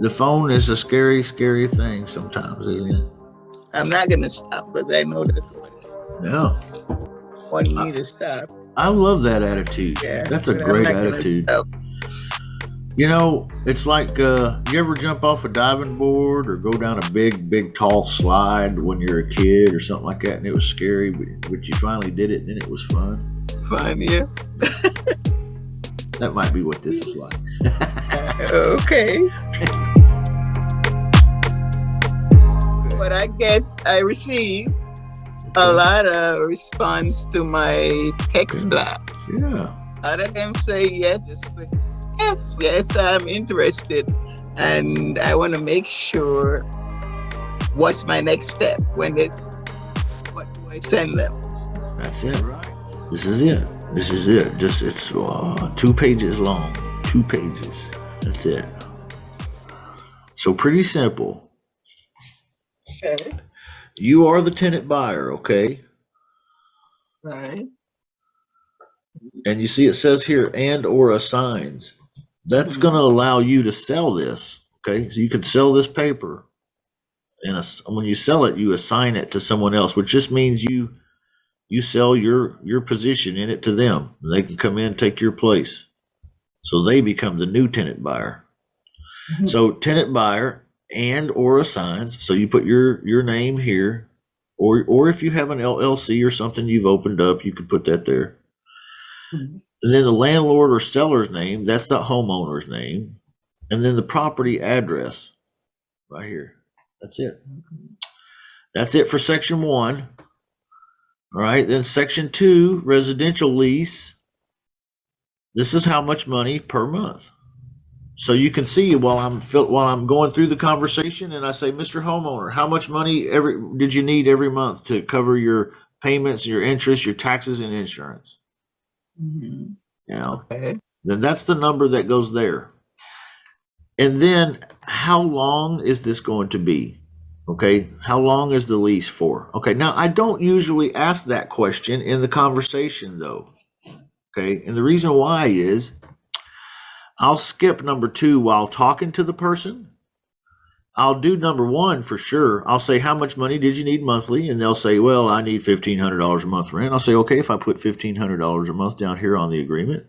The phone is a scary, scary thing sometimes, isn't it? I'm not gonna stop because I know that's what Yeah. want me to stop. I love that attitude. Yeah, That's a but great I'm not attitude. Gonna stop. You know, it's like you ever jump off a diving board or go down a big, big, tall slide when you're a kid or something like that, and it was scary, but you finally did it, and it was fun. Fun, yeah. That might be what this is like. Okay. But I receive a lot of response to my text blast. Yeah. A lot of them say yes, I'm interested, and I want to make sure what's my next step what do I send them? That's it, right? This is it. Just it's 2 pages long. 2 pages. That's it. So pretty simple. Okay. You are the tenant buyer, okay? Right. And you see it says here and or assigns. That's going to allow you to sell this, okay? So you can sell this paper, and when you sell it, you assign it to someone else, which just means you sell your position in it to them. They can come in and take your place. So they become the new tenant buyer. So tenant buyer and or assigns. So you put your name here, or if you have an LLC or something you've opened up, you could put that there. And then the landlord or seller's name, that's the homeowner's name. And then the property address right here. That's it. That's it for section 1. All right, then section 2, residential lease. This is how much money per month. So you can see while I'm going through the conversation, and I say, Mr. Homeowner, how much money did you need every month to cover your payments, your interest, your taxes, and insurance? Okay. Then that's the number that goes there. And then how long is this going to be? Okay, how long is the lease for? Okay, now I don't usually ask that question in the conversation though. Okay, and the reason why is I'll skip number 2 while talking to the person. I'll do number 1 for sure. I'll say, how much money did you need monthly? And they'll say, well, I need $1,500 a month rent. I'll say, okay, if I put $1,500 a month down here on the agreement,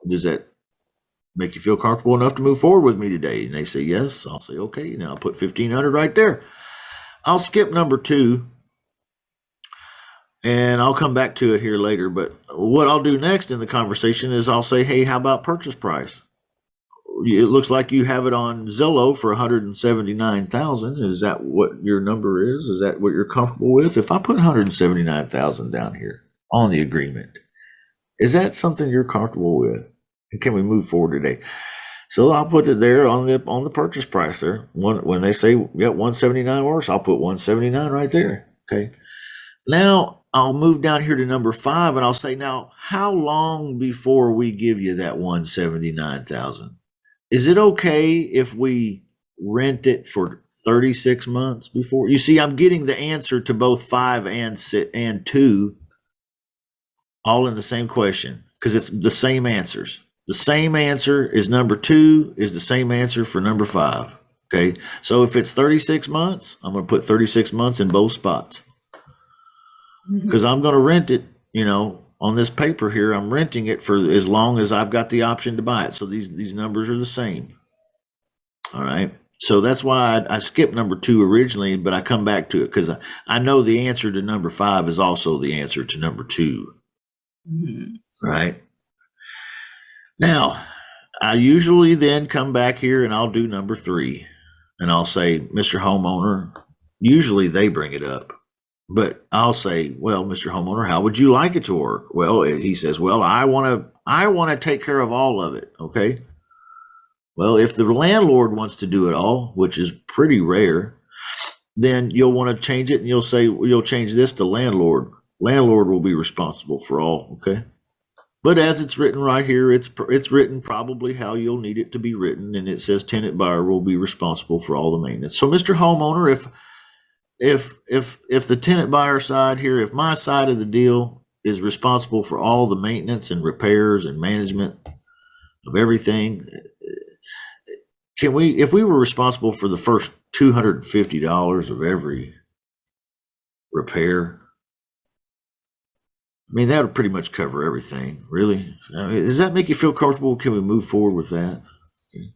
does that make you feel comfortable enough to move forward with me today? And they say yes. I'll say, okay, now I'll put $1,500 right there. I'll skip number 2 and I'll come back to it here later. But what I'll do next in the conversation is I'll say, hey, how about purchase price? It looks like you have it on Zillow for $179,000. Is that what your number is? Is that what you're comfortable with? If I put $179,000 down here on the agreement, is that something you're comfortable with? And can we move forward today? So I'll put it there on the purchase price there. When they say, yeah, 179 works, I'll put 179 right there. Okay. Now I'll move down here to number 5 and I'll say, now, how long before we give you that 179,000? Is it okay if we rent it for 36 months before? You see, I'm getting the answer to both 5 and 2 all in the same question because it's the same answers. The same answer is number 2 is the same answer for number 5. Okay. So if it's 36 months, I'm going to put 36 months in both spots because I'm going to rent it, on this paper here, I'm renting it for as long as I've got the option to buy it. So these numbers are the same. All right. So that's why I skipped number 2 originally, but I come back to it because I know the answer to number 5 is also the answer to number 2. Right. Now, I usually then come back here and I'll do number 3 and I'll say, Mr. Homeowner, usually they bring it up. But I'll say, well, Mr. Homeowner, how would you like it to work? Well, he says, well, I want to take care of all of it. Okay. Well, if the landlord wants to do it all, which is pretty rare, then you'll want to change it and you'll say, you'll change this to landlord. Landlord will be responsible for all. Okay. But as it's written right here, it's written probably how you'll need it to be written. And it says tenant buyer will be responsible for all the maintenance. So Mr. Homeowner, if the tenant buyer side here, if my side of the deal is responsible for all the maintenance and repairs and management of everything, if we were responsible for the first $250 of every repair, I mean, that would pretty much cover everything, really. I mean, does that make you feel comfortable? Can we move forward with that? Okay.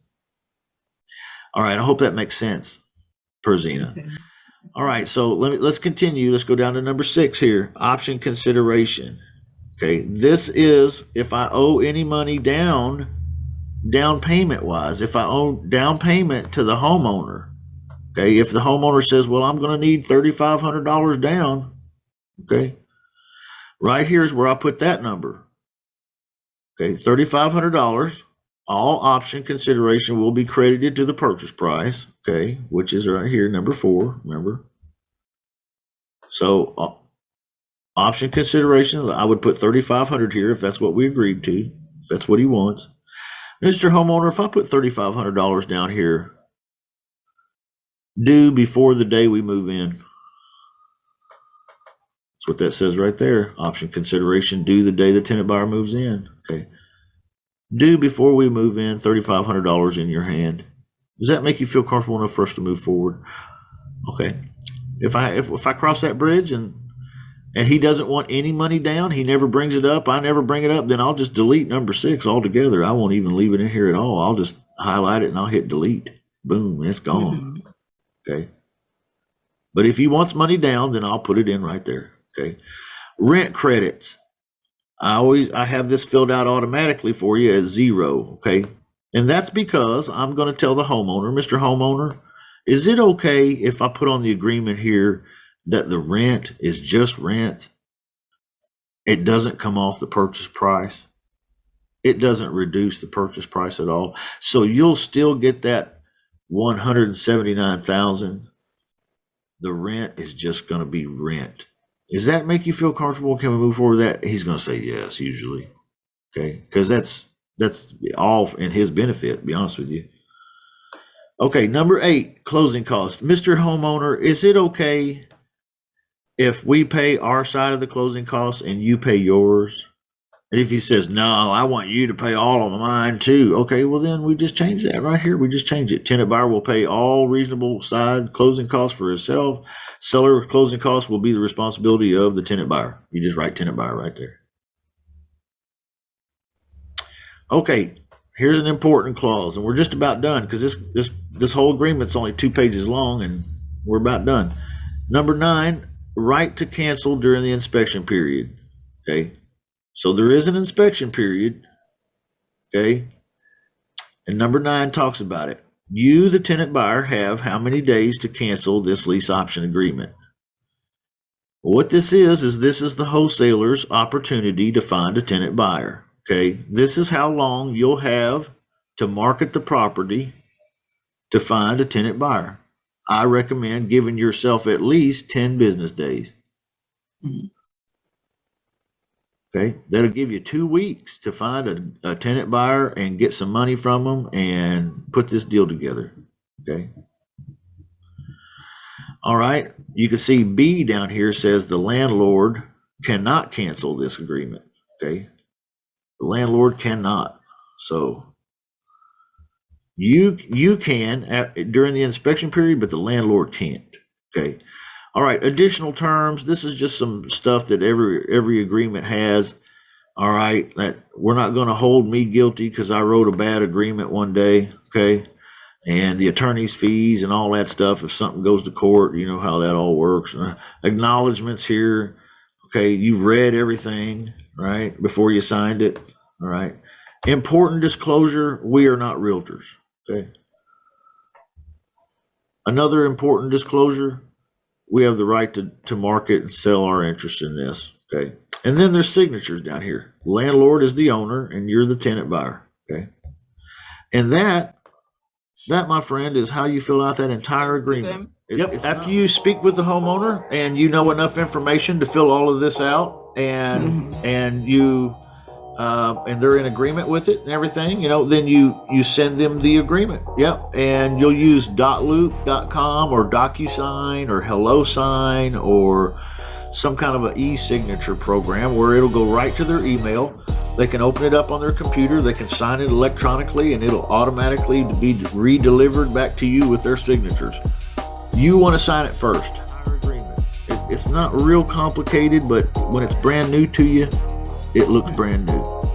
All right, I hope that makes sense, Perzina. Okay. All right, so let's continue. Let's go down to number 6 here. Option consideration. Okay, this is if I owe any money down payment wise. If I owe down payment to the homeowner. Okay, if the homeowner says, "Well, I'm going to need $3,500 down," okay, right here is where I put that number. Okay, $3,500. All option consideration will be credited to the purchase price. Okay, which is right here, number 4. Remember. So option consideration, I would put $3,500 here if that's what we agreed to. If that's what he wants. Mr. Homeowner, if I put $3,500 down here, due before the day we move in. That's what that says right there. Option consideration due the day the tenant buyer moves in. Okay. Due before we move in, $3,500 in your hand. Does that make you feel comfortable enough for us to move forward? Okay. If I cross that bridge and he doesn't want any money down, he never brings it up, I never bring it up, then I'll just delete number 6 altogether. I won't even leave it in here at all. I'll just highlight it and I'll hit delete. Boom, it's gone. Okay. But if he wants money down, then I'll put it in right there. Okay. Rent credits. I have this filled out automatically for you as 0. Okay. And that's because I'm going to tell the homeowner, Mr. Homeowner, is it okay if I put on the agreement here that the rent is just rent? It doesn't come off the purchase price. It doesn't reduce the purchase price at all. So you'll still get that $179,000. The rent is just going to be rent. Does that make you feel comfortable? Can we move forward with that? He's going to say yes, usually. Okay, because that's all in his benefit, to be honest with you. Okay, number 8, closing costs. Mr. Homeowner, is it okay if we pay our side of the closing costs and you pay yours? And if he says, no, I want you to pay all of mine too. Okay, well then we just change that right here. We just change it. Tenant buyer will pay all reasonable side closing costs for himself. Seller closing costs will be the responsibility of the tenant buyer. You just write tenant buyer right there. Okay, here's an important clause, and we're just about done because this whole agreement's only 2 pages long, and we're about done. Number 9, right to cancel during the inspection period. Okay. So there is an inspection period, okay? And number 9 talks about it. You, the tenant buyer, have how many days to cancel this lease option agreement? What this is this is the wholesaler's opportunity to find a tenant buyer, okay? This is how long you'll have to market the property to find a tenant buyer. I recommend giving yourself at least 10 business days. Okay, that'll give you 2 weeks to find a tenant buyer and get some money from them and put this deal together. Okay. All right, you can see B down here says the landlord cannot cancel this agreement. Okay, the landlord cannot. So you can during the inspection period, but the landlord can't. Okay. All right, additional terms. This is just some stuff that every agreement has. All right, that we're not going to hold me guilty because I wrote a bad agreement one day, okay? And the attorney's fees and all that stuff. If something goes to court, you know how that all works. Acknowledgments here, okay? You've read everything, right, before you signed it. All right. Important disclosure: we are not realtors, okay? Another important disclosure: we have the right to market and sell our interest in this, okay? And then there's signatures down here. Landlord is the owner and you're the tenant buyer, okay? And that, my friend, is how you fill out that entire agreement. Yep. After you speak with the homeowner and you know enough information to fill all of this out, and you and they're in agreement with it and everything, you know, then you send them the agreement. Yep. And you'll use .loop.com or DocuSign or HelloSign or some kind of an e-signature program where it'll go right to their email. They can open it up on their computer, they can sign it electronically, and it'll automatically be re-delivered back to you with their signatures. You want to sign it first. Our agreement. It's not real complicated, but when it's brand new to you, it looks brand new.